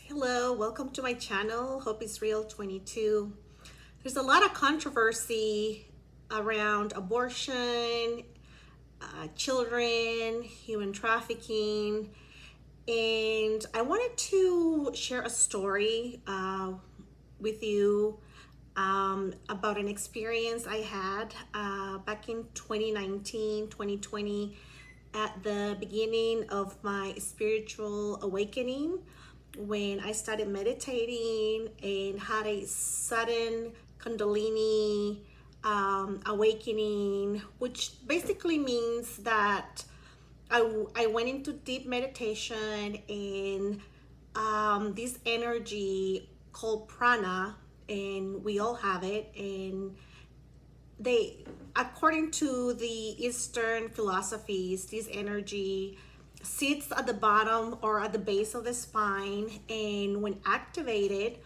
Hello, welcome to my channel, Hope is Real 22. There's a lot of controversy around abortion, children, human trafficking, and I wanted to share a story with you about an experience I had back in 2019, 2020, at the beginning of my spiritual awakening, when I started meditating and had a sudden Kundalini awakening, which basically means that I went into deep meditation, and this energy called prana, and we all have it, and they, according to the Eastern philosophies, this energy sits at the bottom or at the base of the spine, and when activated,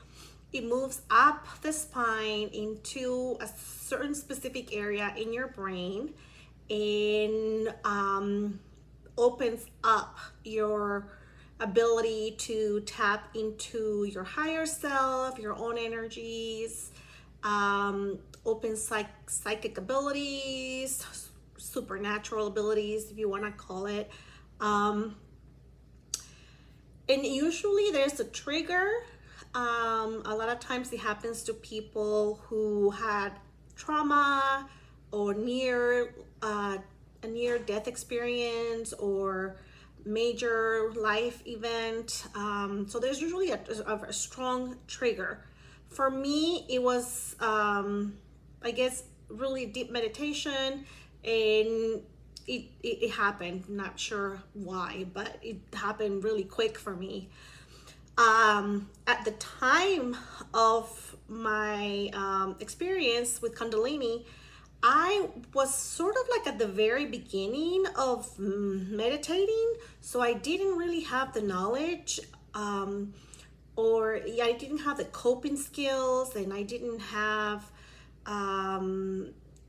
it moves up the spine into a certain specific area in your brain, and opens up your ability to tap into your higher self, your own energies, open psychic abilities, supernatural abilities, if you want to call it. And usually there's a trigger. A lot of times it happens to people who had trauma or a near death experience or major life event. So there's usually a strong trigger. For me, it was, I guess, really deep meditation, and it happened. Not sure why, but it happened really quick for me. At the time of my experience with Kundalini, I was sort of like at the very beginning of meditating, so I didn't really have the knowledge, or yeah, I didn't have the coping skills, and I didn't have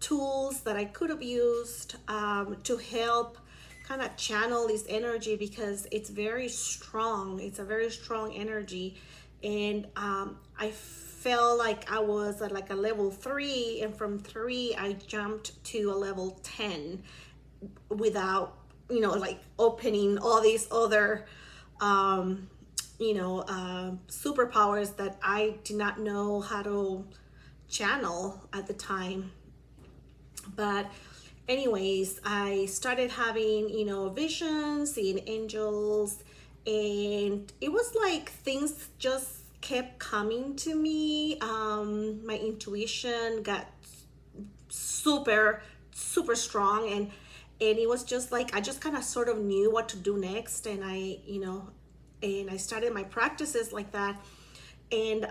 tools that I could have used to help kind of channel this energy, because it's very strong. It's a very strong energy, and I felt like I was at like a level 3, and from 3 I jumped to a level 10 without, like opening all these other superpowers that I did not know how to channel at the time. But anyways, I started having, visions, seeing angels, and it was like things just kept coming to me. My intuition got super strong, and it was just like I just kind of sort of knew what to do next, and I started my practices like that. And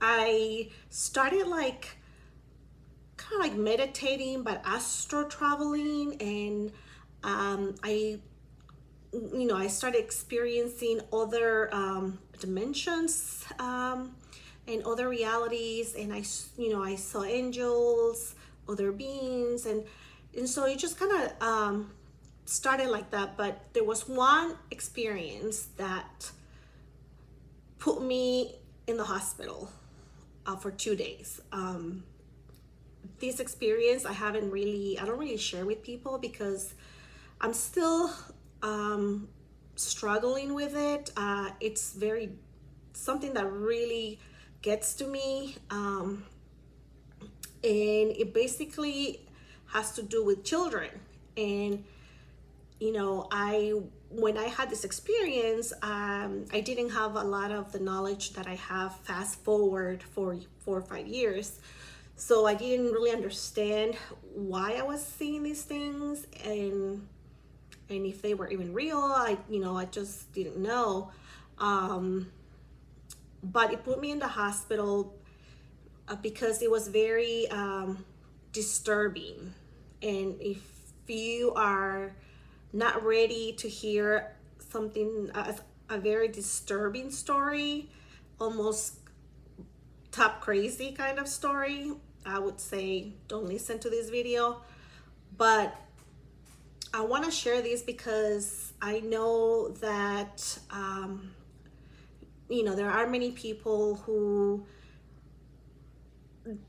I started like kind of like meditating but astro traveling, and I started experiencing other dimensions, and other realities, and I saw angels, other beings, and so it just kind of started like that. But there was one experience that put me in the hospital for 2 days. This experience I don't really share with people, because I'm still struggling with it. It's very something that really gets to me, and it basically has to do with children. And I when I had this experience, I didn't have a lot of the knowledge that I have fast forward for 4 or 5 years. So I didn't really understand why I was seeing these things, and if they were even real. I just didn't know. But it put me in the hospital because it was very disturbing. And if you are not ready to hear something, a very disturbing story, almost top crazy kind of story, I would say don't listen to this video. But I want to share these because I know that, there are many people who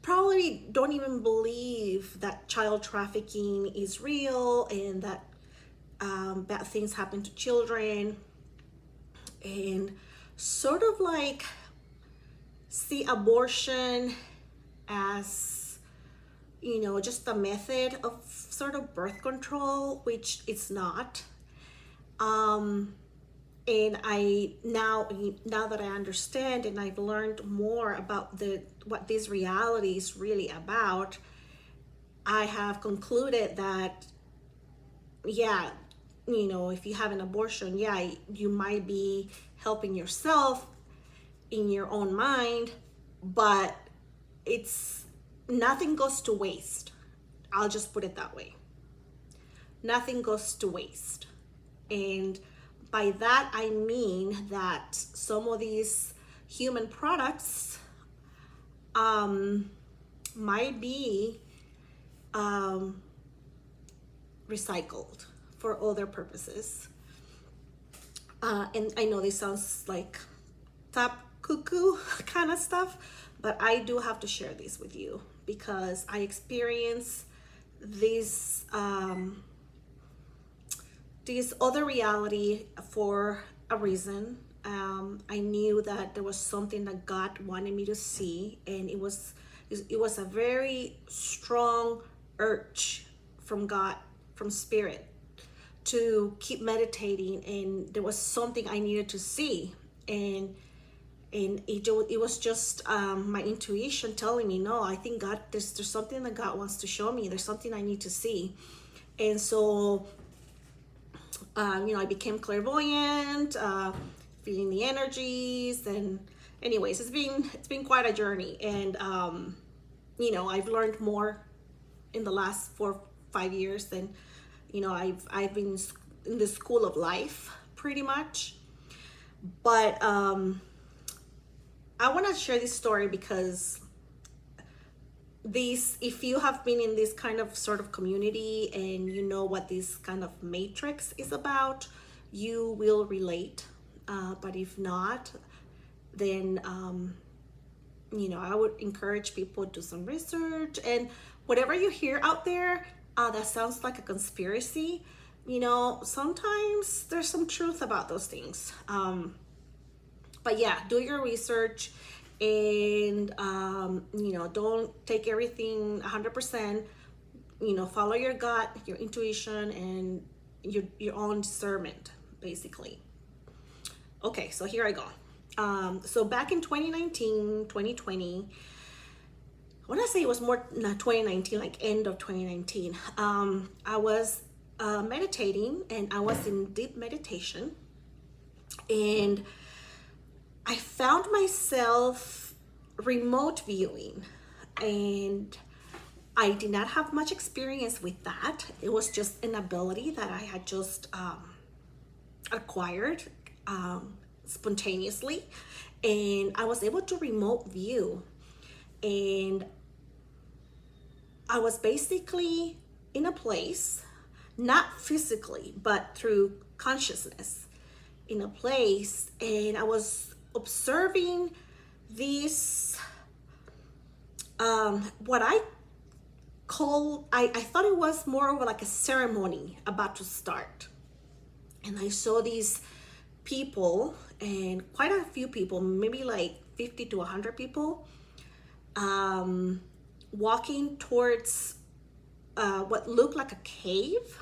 probably don't even believe that child trafficking is real and that bad things happen to children, and sort of like see abortion as, just a method of sort of birth control, which it's not. And I now that I understand and I've learned more about what this reality is really about, I have concluded that, yeah, if you have an abortion, yeah, you might be helping yourself in your own mind, but it's nothing goes to waste. I'll just put it that way. Nothing goes to waste. And by that, I mean that some of these human products might be recycled for other purposes. And I know this sounds like top cuckoo kind of stuff, but I do have to share this with you because I experience this other reality for a reason. I knew that there was something that God wanted me to see, and it was a very strong urge from God, from Spirit, to keep meditating, and there was something I needed to see, and it was just my intuition telling me, no, I think God, there's something that God wants to show me. There's something I need to see. And so I became clairvoyant, feeling the energies, and anyways, it's been quite a journey. And I've learned more in the last 4-5 years than I've been in the school of life pretty much. But I want to share this story because if you have been in this kind of sort of community and you know what this kind of matrix is about, you will relate. But if not, then I would encourage people to do some research, and whatever you hear out there that sounds like a conspiracy, sometimes there's some truth about those things. But yeah, do your research, and don't take everything 100%. Follow your gut, your intuition, and your own discernment, basically. Okay, so here I go. So back in 2019, 2020, I want to say it was more not 2019, like end of 2019. I was meditating, and I was in deep meditation, and I found myself remote viewing, and I did not have much experience with that. It was just an ability that I had just acquired spontaneously, and I was able to remote view, and I was basically in a place, not physically, but through consciousness, in a place, and I was observing this what I thought it was more of like a ceremony about to start. And I saw these people, and quite a few people, maybe like 50 to 100 people, walking towards what looked like a cave,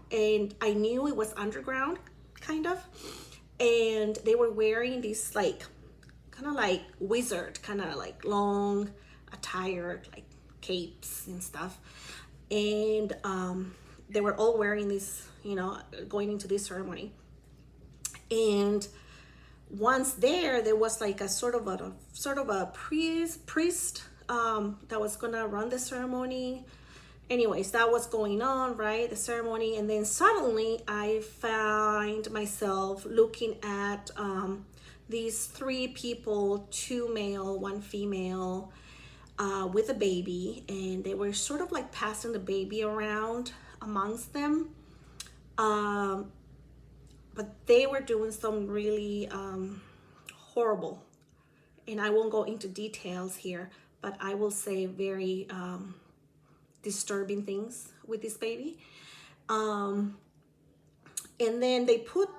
and I knew it was underground, kind of. And they were wearing these like kind of like wizard, kind of like long attire, like capes and stuff. And they were all wearing this, going into this ceremony. And once there was like a sort of a priest that was gonna run the ceremony. Anyways, that was going on, right? The ceremony. And then suddenly I find myself looking at these 3 people, 2 male, 1 female, with a baby. And they were sort of like passing the baby around amongst them. Um, but they were doing some really horrible, and I won't go into details here, but I will say very disturbing things with this baby. And then they put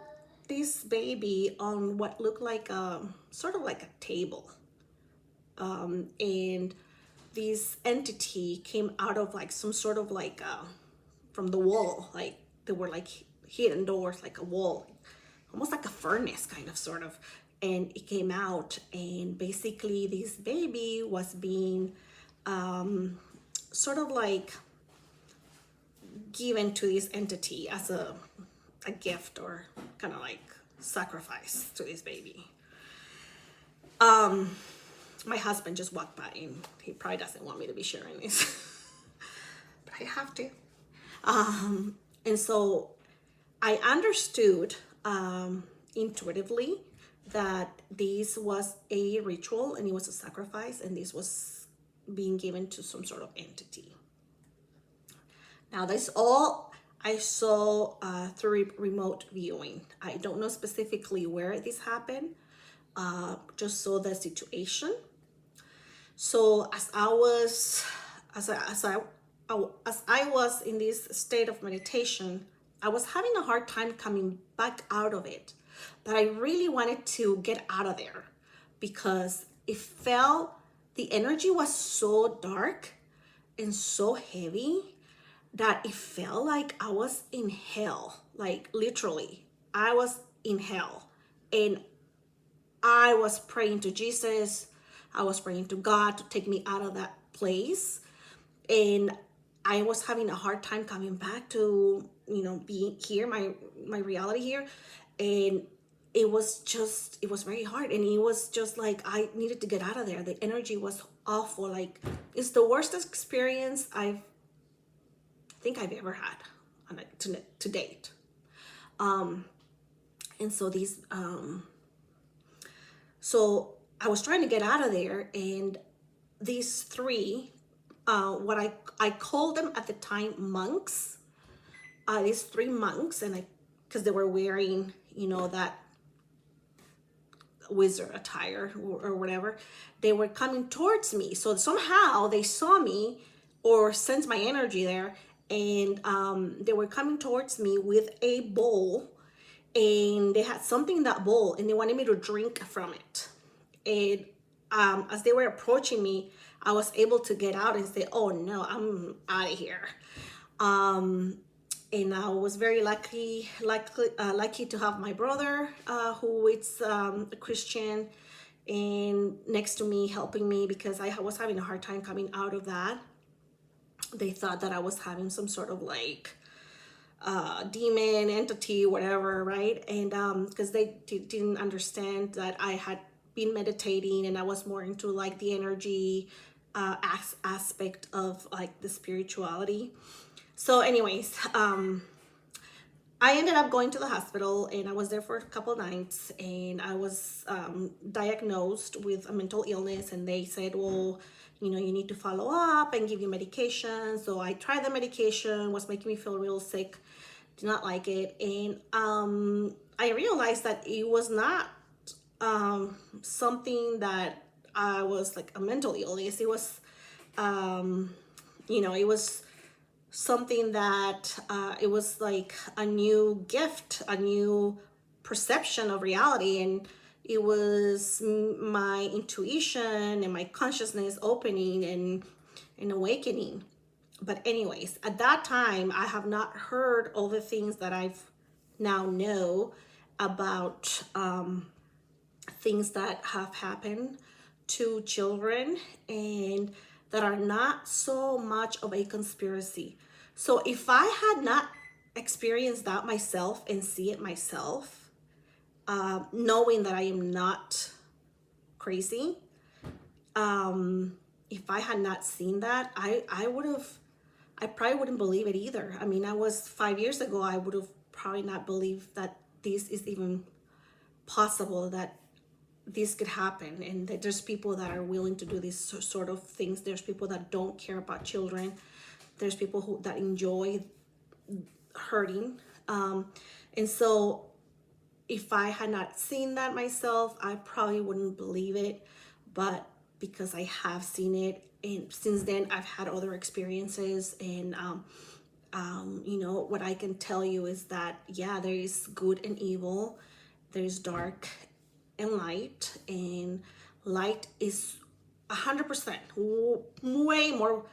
this baby on what looked like a sort of like a table. And this entity came out of like some sort of like from the wall, like there were like hidden doors, like a wall, almost like a furnace kind of sort of, and it came out, and basically this baby was being sort of like given to this entity as a gift, or kind of like sacrifice to this baby. My husband just walked by, and he probably doesn't want me to be sharing this, but I have to. And so I understood intuitively that this was a ritual and it was a sacrifice, and this was being given to some sort of entity. Now, that's all I saw through remote viewing. I don't know specifically where this happened, just saw the situation. So as I was in this state of meditation, I was having a hard time coming back out of it. But I really wanted to get out of there because the energy was so dark and so heavy that it felt like I was in hell. Like literally, I was in hell. And I was praying to Jesus. I was praying to God to take me out of that place. And I was having a hard time coming back to, being here, my reality here. And it was very hard. And it was just like, I needed to get out of there. The energy was awful. Like, it's the worst experience I think I've ever had to date. And so so I was trying to get out of there, and these three, what I called them at the time monks, these three monks, and because they were wearing, that wizard attire or whatever, they were coming towards me. So somehow they saw me or sensed my energy there, and they were coming towards me with a bowl, and they had something in that bowl, and they wanted me to drink from it. And as they were approaching me, I was able to get out and say, "Oh no, I'm out of here." And I was very lucky to have my brother, who is a Christian, and next to me helping me, because I was having a hard time coming out of that. They thought that I was having some sort of like demon entity, whatever, right? And because they didn't understand that I had been meditating, and I was more into like the energy aspect of like the spirituality. So anyways, I ended up going to the hospital, and I was there for a couple nights, and I was diagnosed with a mental illness, and they said, well, you need to follow up and give you medication. So I tried the medication, was making me feel real sick, did not like it. And I realized that it was not something that I was like a mental illness. It was, it was something that it was like a new gift, a new perception of reality. And it was my intuition and my consciousness opening and awakening. But anyways, at that time, I have not heard all the things that I've now know about things that have happened to children and that are not so much of a conspiracy. So if I had not experienced that myself and see it myself, knowing that I am not crazy, if I had not seen that, I probably wouldn't believe it either. I mean, I was 5 years ago, I would have probably not believed that this is even possible, that this could happen, and that there's people that are willing to do these sort of things. There's people that don't care about children. There's people that enjoy hurting And so if I had not seen that myself, I probably wouldn't believe it. But because I have seen it, and since then I've had other experiences, and what I can tell you is that, yeah, there is good and evil, there's dark and light, and light is 100% way more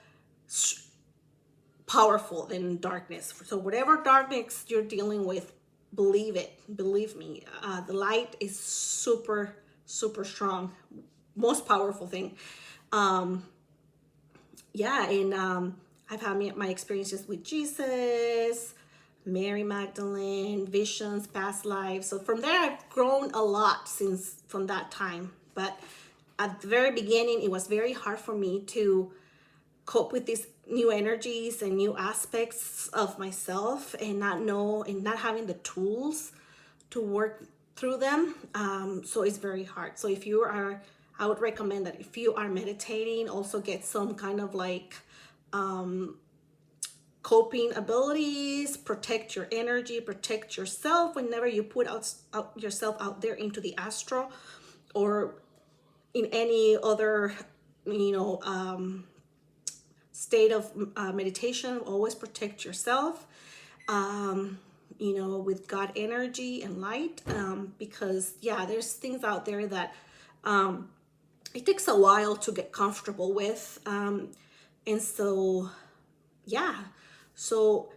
powerful than darkness. So whatever darkness you're dealing with, believe me, the light is super, super strong, most powerful thing. Yeah, and I've had my experiences with Jesus, Mary Magdalene, visions, past lives. So from there, I've grown a lot since from that time. But at the very beginning, it was very hard for me to cope with these new energies and new aspects of myself, and not having the tools to work through them. So it's very hard. So I would recommend that if you are meditating, also get some kind of like coping abilities, protect your energy, protect yourself whenever you put out yourself out there into the astral, or in any other, state of meditation. Always protect yourself, with God energy and light, because yeah, there's things out there that it takes a while to get comfortable with, and so yeah, so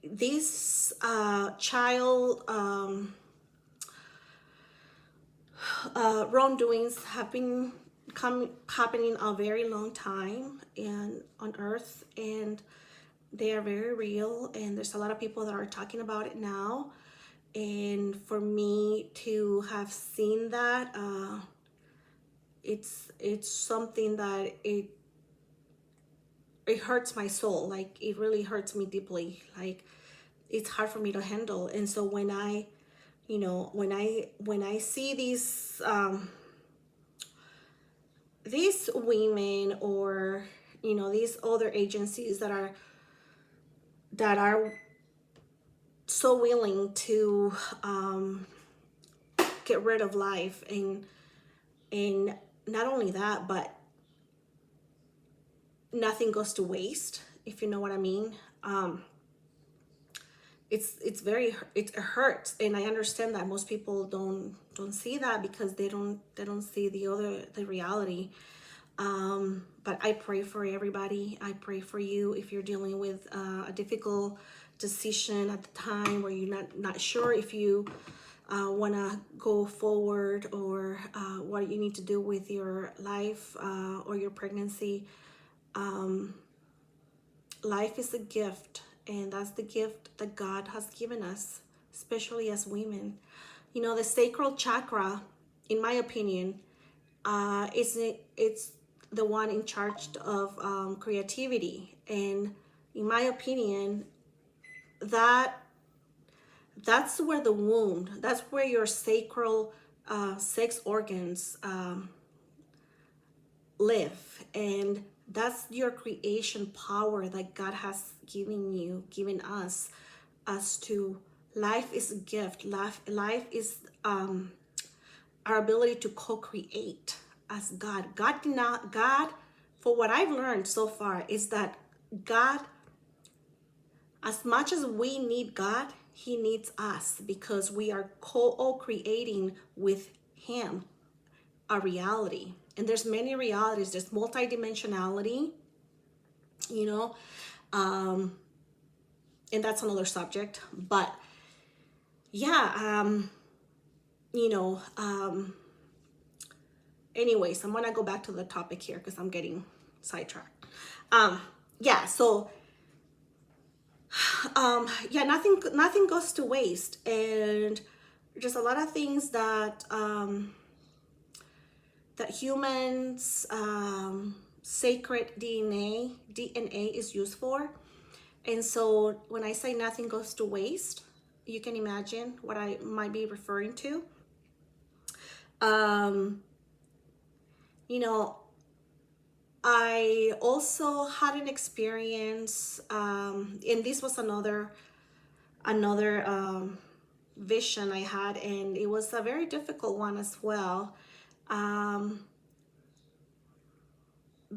this child wrongdoings have been happening a very long time and on earth, and they are very real, and there's a lot of people that are talking about it now. And for me to have seen that, it's something that it hurts my soul. Like, it really hurts me deeply. Like, it's hard for me to handle. And so when I see these women, or these other agencies that are so willing to get rid of life, and not only that, but nothing goes to waste, if you know what I mean. It hurts, and I understand that most people don't see that, because they don't see the reality. But I pray for everybody. I pray for you if you're dealing with a difficult decision at the time, where you're not sure if you want to go forward, or what you need to do with your life, or your pregnancy. Life is a gift, and that's the gift that God has given us, especially as women. The sacral chakra, in my opinion, it's the one in charge of creativity, and in my opinion, that's where the womb, that's where your sacral sex organs live, and that's your creation power that God has given us. As to life is a gift. Life is our ability to co-create as God. God, for what I've learned so far, is that God, as much as we need God, He needs us, because we are co-creating with Him a reality. And there's many realities. There's multidimensionality, and that's another subject. But yeah, anyways, I'm gonna go back to the topic here, because I'm getting sidetracked. Yeah, so yeah, nothing goes to waste, and just a lot of things that that humans, sacred DNA is used for. And so when I say nothing goes to waste, you can imagine what I might be referring to. I also had an experience, and this was another another vision I had, and it was a very difficult one as well,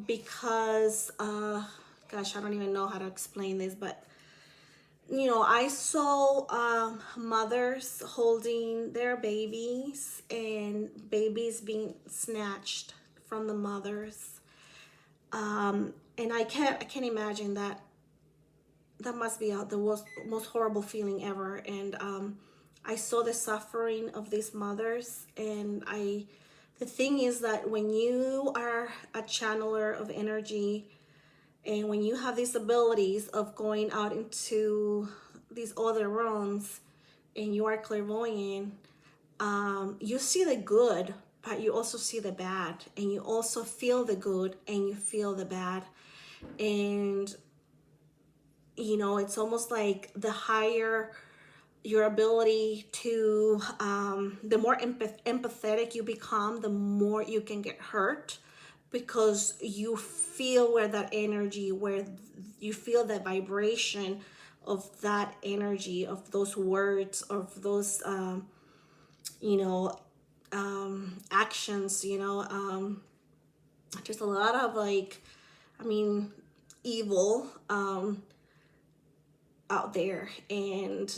because gosh, I don't even know how to explain this, but I saw mothers holding their babies and babies being snatched from the mothers. And I can't imagine that. That must be the most horrible feeling ever. And I saw the suffering of these mothers, and the thing is that when you are a channeler of energy, and when you have these abilities of going out into these other realms, and you are clairvoyant, you see the good, but you also see the bad, and you also feel the good and you feel the bad. And it's almost like the higher your ability to, the more empathetic you become, the more you can get hurt, because you feel where that energy, where you feel the vibration of that energy, of those words, of those, you know, actions, there's a lot of evil, out there, and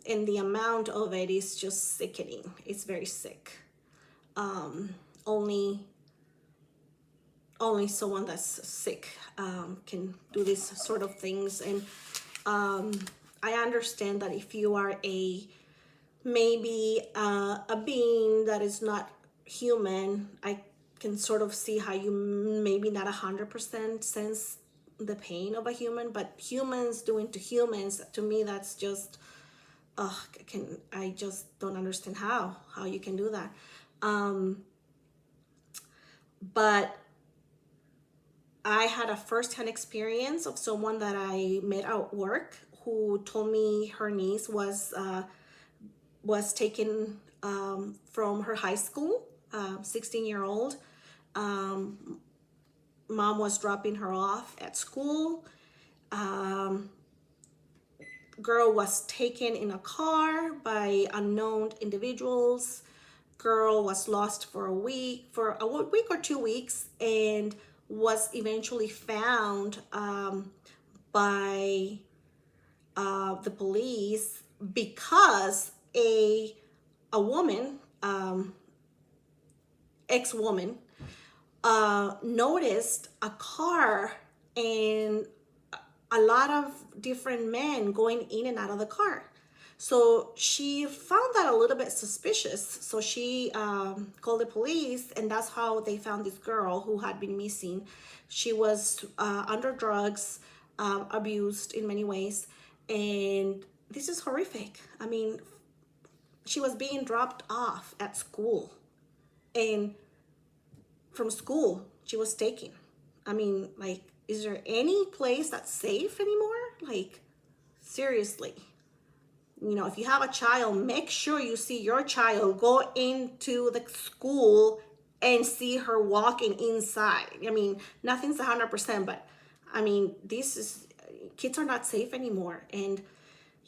the amount of it is just sickening. It's very sick. Only someone that's sick can do these sort of things. And I understand that if you are maybe a being that is not human, I can sort of see how you maybe not 100% sense the pain of a human, but humans doing to humans, to me, that's just, I just don't understand how you can do that. But I had a first-hand experience of someone that I met at work who told me her niece was taken from her high school, 16-year-old. Mom was dropping her off at school. Girl was taken in a car by unknown individuals. Girl was lost for a week or 2 weeks, and was eventually found by the police, because a woman, ex-woman, noticed a car and a lot of different men going in and out of the car. So she found that a little bit suspicious. So she called the police, and that's how they found this girl who had been missing. She was under drugs, abused in many ways, and this is horrific. I mean, she was being dropped off at school, and from school she was taken. I mean, is there any place that's safe anymore? Seriously. If you have a child, make sure you see your child go into the school and see her walking inside. I mean, nothing's 100%, but kids are not safe anymore. And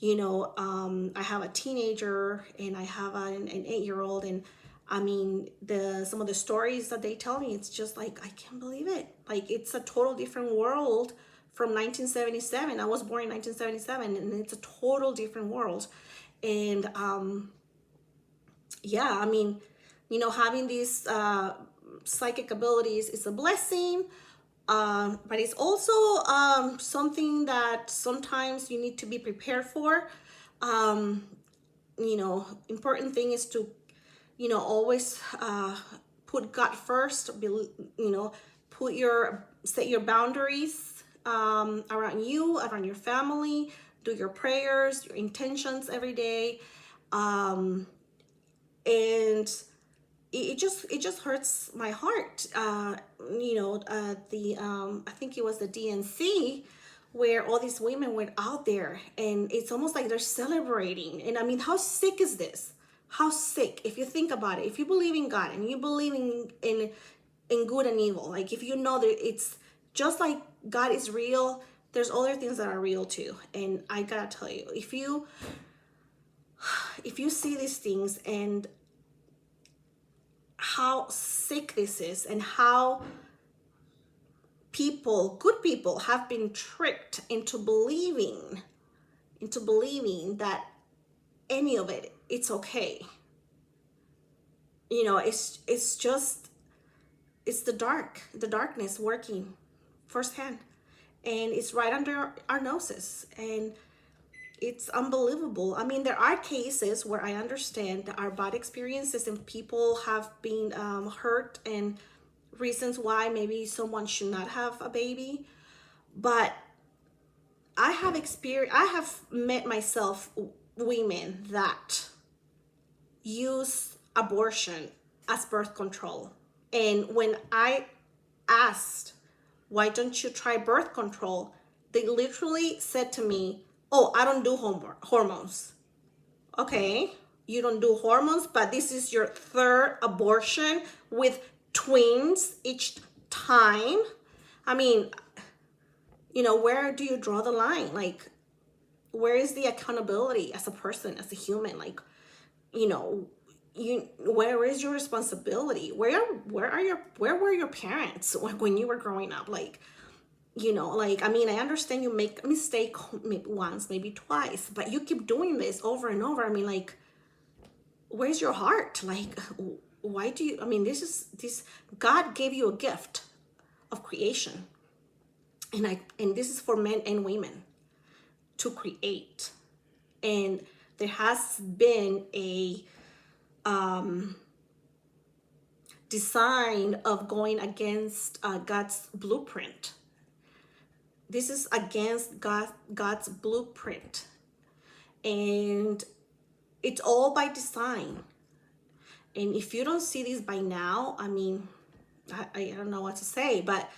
I have a teenager, and I have an 8-year-old, and some of the stories that they tell me, it's just I can't believe it. It's a total different world from 1977. I was born in 1977, and it's a total different world. And having these psychic abilities is a blessing, but it's also something that sometimes you need to be prepared for. Important thing is to always put God first. Set your boundaries around you, around your family. Do your prayers, your intentions every day, and it just hurts my heart. I think it was the DNC, where all these women went out there, and it's almost like they're celebrating. And how sick is this? How sick, if you think about it. If you believe in God, and you believe in good and evil, if you know that it's just like God is real, there's other things that are real too. And I gotta tell you, if you see these things and how sick this is, and how good people have been tricked into believing that any of it's okay. It's just, it's the darkness working firsthand, and it's right under our noses, and it's unbelievable. I mean, there are cases where I understand that our bad experiences and people have been hurt, and reasons why maybe someone should not have a baby. But I have met myself women that use abortion as birth control. And when I asked, why don't you try birth control? They literally said to me, oh, I don't do hormones. Okay, you don't do hormones, but this is your third abortion with twins each time. I mean, where do you draw the line? Like, where is the accountability as a person, as a human? Like, where is your responsibility? Where were your parents when you were growing up? Like, I mean, I understand you make a mistake maybe once, maybe twice, but you keep doing this over and over. I mean, like, where's your heart? Like, why do you, I mean, this God gave you a gift of creation. And this is for men and women to create. And there has been a design of going against God's blueprint. This is against God's blueprint. And it's all by design. And if you don't see this by now, I mean, I don't know what to say, but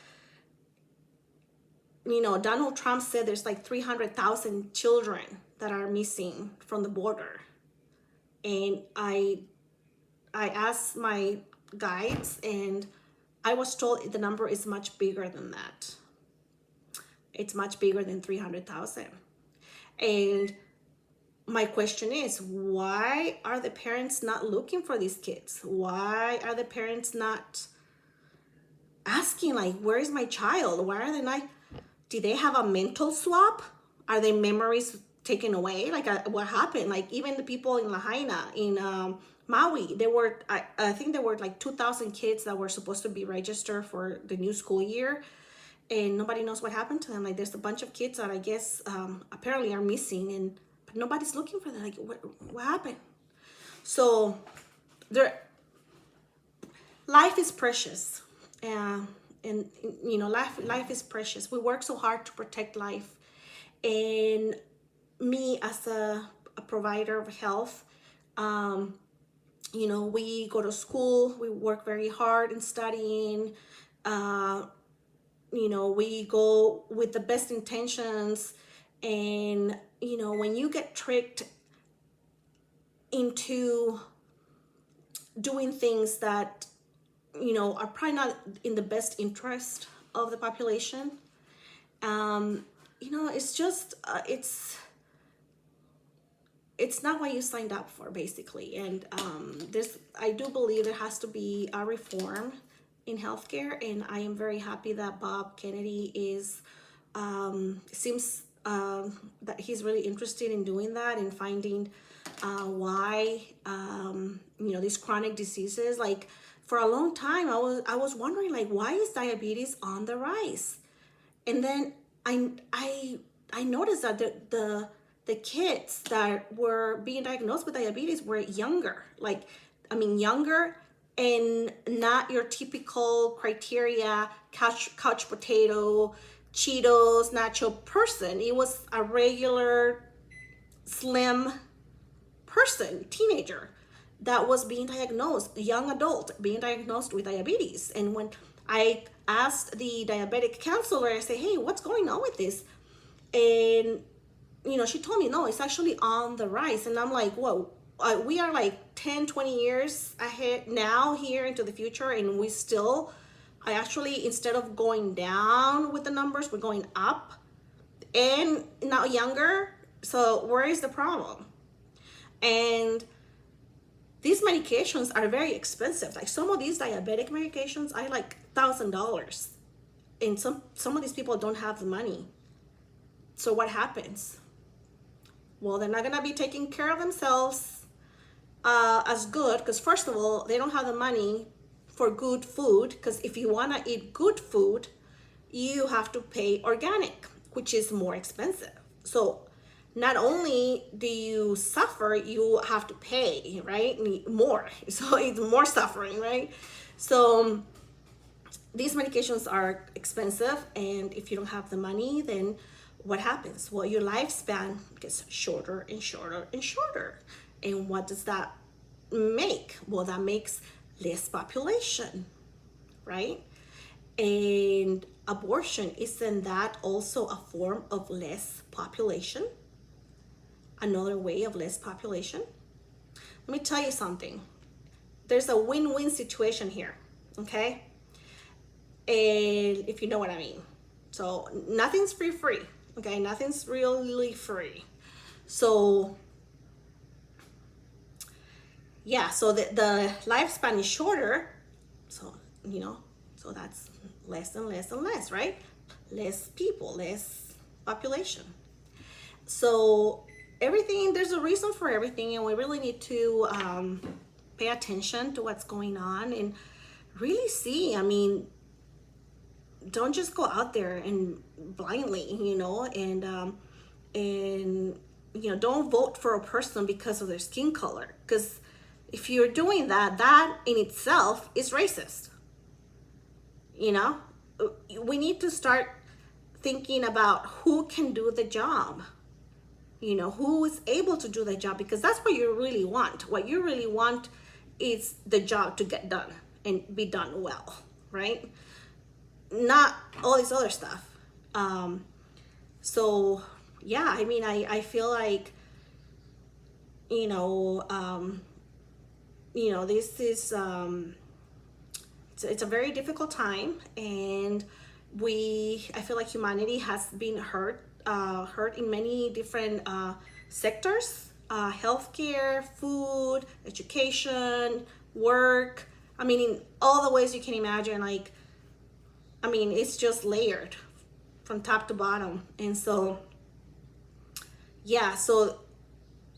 Donald Trump said there's like 300,000 children that are missing from the border. And I asked my guides, and I was told the number is much bigger than that. It's much bigger than 300,000. And my question is, why are the parents not looking for these kids? Why are the parents not asking, like, where is my child? Why are they not? Do they have a mental swap? Are their memories taken away? Like, what happened? Like, even the people in Lahaina, in Maui, I think there were like 2,000 kids that were supposed to be registered for the new school year, and nobody knows what happened to them. Like, there's a bunch of kids that I guess apparently are missing, but nobody's looking for them. Like, what happened? So, life is precious. And life is precious. We work so hard to protect life. And me, as a provider of health, we go to school, we work very hard in studying, we go with the best intentions. And when you get tricked into doing things that are probably not in the best interest of the population, it's just it's not what you signed up for, basically. And I do believe there has to be a reform in healthcare, and I am very happy that Bob Kennedy seems that he's really interested in doing that and finding why these chronic diseases, like, for a long time I was wondering, like, why is diabetes on the rise? And then I noticed that the kids that were being diagnosed with diabetes were younger, younger, and not your typical criteria couch potato, Cheetos, nacho person. It was a regular slim person, teenager, that was being diagnosed, young adult being diagnosed with diabetes. And when I asked the diabetic counselor, I said, hey, what's going on with this? And she told me, no, it's actually on the rise. And I'm like, whoa, we are like 10, 20 years ahead now here into the future, and instead of going down with the numbers, we're going up. and not younger. So where is the problem? And these medications are very expensive. Like some of these diabetic medications are like $1,000, and some of these people don't have the money. So what happens? Well, they're not gonna be taking care of themselves as good, because first of all, they don't have the money for good food, because if you want to eat good food, you have to pay organic, which is more expensive. So not only do you suffer, you have to pay, right? More. So it's more suffering, right? So these medications are expensive, and if you don't have the money, then what happens? Well, your lifespan gets shorter and shorter and shorter. And what does that make? Well, that makes less population, right? And abortion, isn't that also a form of less population? Another way of less population? Let me tell you something. There's a win-win situation here, okay? And if you know what I mean. So nothing's free, okay? Nothing's really free. So yeah, so the lifespan is shorter, so so that's less and less and less, right? Less people, less population. So everything, there's a reason for everything, and we really need to pay attention to what's going on and really see. I mean, don't just go out there and blindly, and don't vote for a person because of their skin color, because if you're doing that, that in itself is racist. We need to start thinking about who can do the job, who is able to do the job, because that's what you really want. What you really want is the job to get done and be done well, right? Not all this other stuff. So yeah, I mean, I feel like, this is, it's a very difficult time, and I feel like humanity has been hurt in many different sectors, healthcare, food, education, work. I mean, in all the ways you can imagine, it's just layered from top to bottom. And so, yeah, so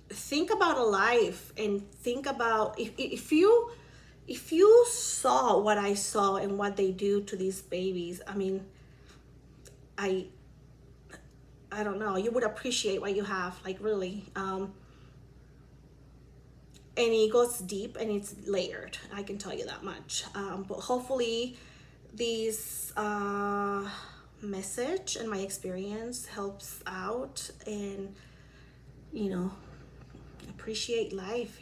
think about a life, and think about if you saw what I saw and what they do to these babies. I mean, I don't know, you would appreciate what you have, like, really. And it goes deep and it's layered, I can tell you that much. But hopefully this message and my experience helps out, and appreciate life.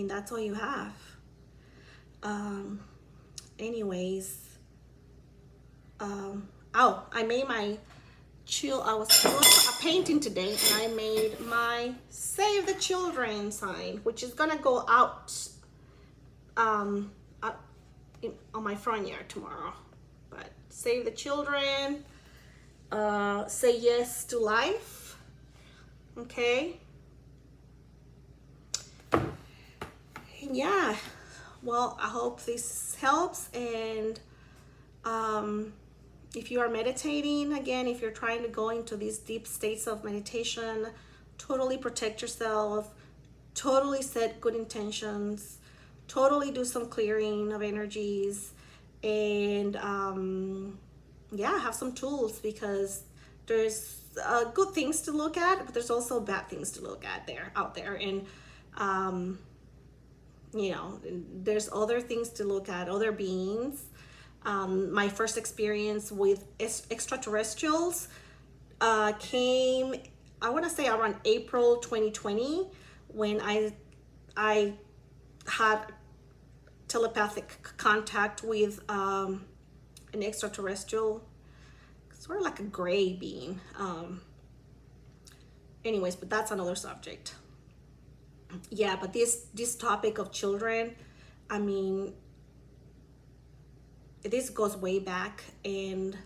That's all you have. Anyways, I made my I was doing a painting today, and I made my Save the Children sign, which is gonna go out on my front yard tomorrow. But Save the Children, say yes to life, okay? And yeah, well, I hope this helps. And if you are meditating, again, if you're trying to go into these deep states of meditation, totally protect yourself, totally set good intentions, totally do some clearing of energies, and have some tools, because there's good things to look at, but there's also bad things to look at out there. And there's other things to look at, other beings. My first experience with extraterrestrials came, I want to say, around April 2020, when I had telepathic contact with an extraterrestrial, sort of like a gray being. Anyways, but that's another subject. Yeah, but this topic of children, I mean, this goes way back, and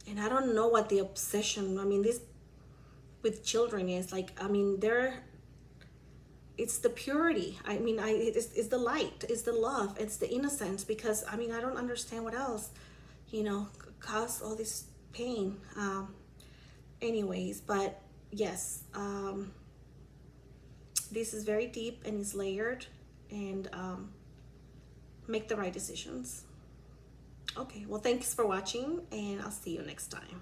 And I don't know what the obsession, I mean, this with children is like, I mean, it's the purity. I mean, it's the light, it's the love, it's the innocence, because I mean, I don't understand what else, cause all this pain. Anyways, but yes, this is very deep and it's layered, and make the right decisions. Okay, well, thanks for watching, and I'll see you next time.